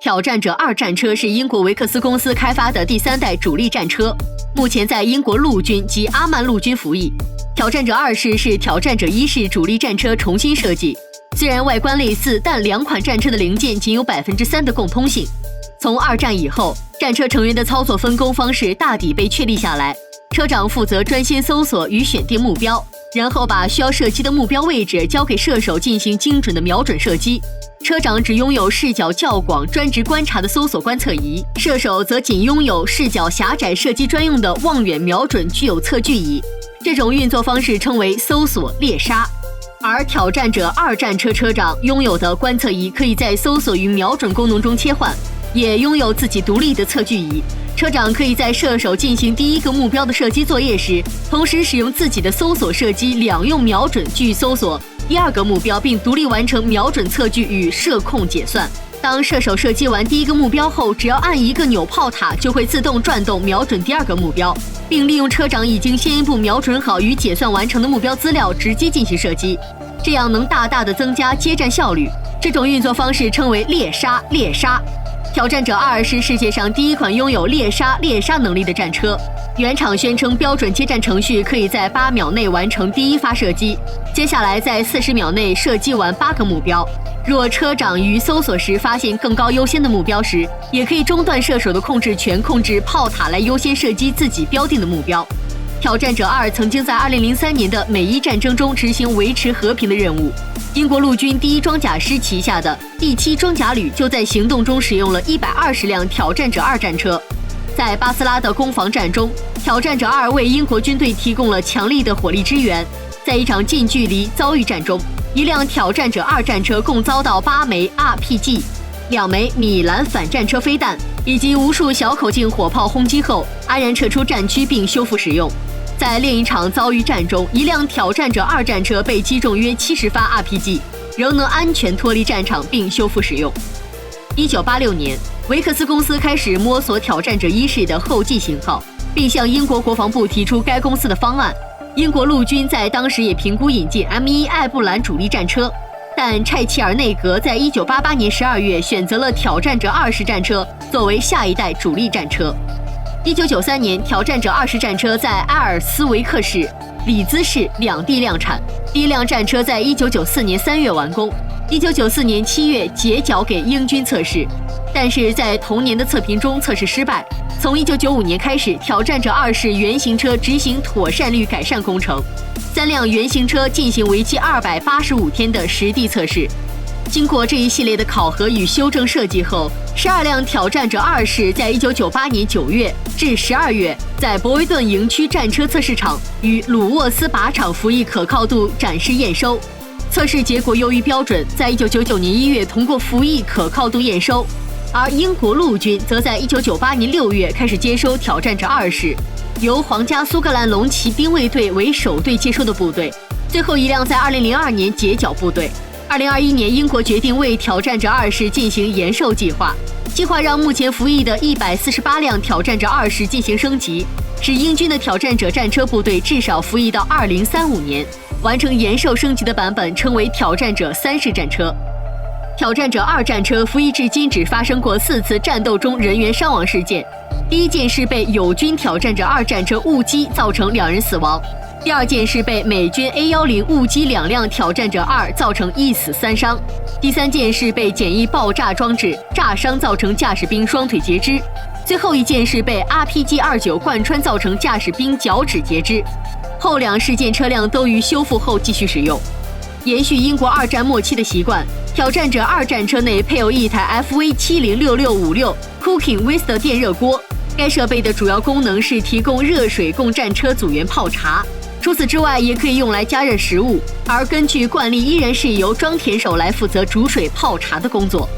挑战者2战车是英国维克斯公司开发的第3代主力战车，目前在英国陆军及阿曼陆军服役。挑战者2式是挑战者1式主力战车重新设计，虽然外观类似，但两款战车的零件仅有3%的共通性。从2战以后，战车成员的操作分工方式大抵被确立下来，车长负责专心搜索与选定目标，然后把需要射击的目标位置交给射手进行精准的瞄准射击。车长只拥有视角较广、专职观察的搜索观测仪，射手则仅拥有视角狭窄、射击专用的望远瞄准具有测距仪。这种运作方式称为搜索猎杀。而挑战者2战车车长拥有的观测仪可以在搜索与瞄准功能中切换，也拥有自己独立的测距仪。车长可以在射手进行第一个目标的射击作业时，同时使用自己的搜索射击两用瞄准距搜索第2个目标，并独立完成瞄准测距与射控解算。当射手射击完第1个目标后，只要按一个扭炮塔就会自动转动瞄准第2个目标，并利用车长已经先一步瞄准好与解算完成的目标资料直接进行射击，这样能大大的增加接战效率。这种运作方式称为猎杀。挑战者2是世界上第1款拥有猎杀能力的战车。原厂宣称标准接战程序可以在8秒内完成第1发射击，接下来在40秒内射击完8个目标。若车长于搜索时发现更高优先的目标时，也可以中断射手的控制权，控制炮塔来优先射击自己标定的目标。挑战者2曾经在2003年的美伊战争中执行维持和平的任务。英国陆军第1装甲师旗下的第7装甲旅就在行动中使用了120辆挑战者2战车。在巴斯拉的攻防战中，挑战者2为英国军队提供了强力的火力支援。在一场近距离遭遇战中，一辆挑战者2战车共遭到8枚 RPG、2枚米兰反战车飞弹以及无数小口径火炮轰击后，安然撤出战区并修复使用。在另一场遭遇战中，一辆挑战者2战车被击中约70发 RPG， 仍能安全脱离战场并修复使用。1986年，维克斯公司开始摸索挑战者1式的后继型号，并向英国国防部提出该公司的方案。英国陆军在当时也评估引进 M1 艾布兰主力战车，但柴契尔内阁在1988年12月选择了挑战者2式战车作为下一代主力战车。1993年，挑战者2式战车在埃尔斯维克市、里兹市2地量产，第1辆战车在1994年3月完工，1994年7月结缴给英军测试，但是在同年的测评中测试失败。从1995年开始，挑战者2式原型车执行妥善率改善工程，3辆原型车进行为期285天的实地测试。经过这一系列的考核与修正设计后，12辆挑战者2式在1998年9月至12月在博威顿营区战车测试场与鲁沃斯靶场服役可靠度展示验收。测试结果优于标准，在1999年1月通过服役可靠度验收。而英国陆军则在1998年6月开始接收挑战者2式，由皇家苏格兰龙骑兵卫队为首队接收的部队，最后一辆在2002年结缴部队。2021年，英国决定为挑战者2式进行延寿计划，让目前服役的148辆挑战者2式进行升级，使英军的挑战者战车部队至少服役到2035年，完成延寿升级的版本称为挑战者3式战车。挑战者2战车服役至今只发生过4次战斗中人员伤亡事件，第一件是被友军挑战者2战车误击造成2人死亡，第2件是被美军 A10误击2辆挑战者2造成1死3伤，第3件是被简易爆炸装置炸伤造成驾驶兵双腿截肢，最后一件是被 RPG-29 贯穿造成驾驶兵脚趾截肢。后2事件车辆都于修复后继续使用。延续英国2战末期的习惯，挑战者2战车内配有一台 FV706656 Cooking with 的电热锅，该设备的主要功能是提供热水供战车组员泡茶，除此之外也可以用来加热食物，而根据惯例依然是由装填手来负责煮水泡茶的工作。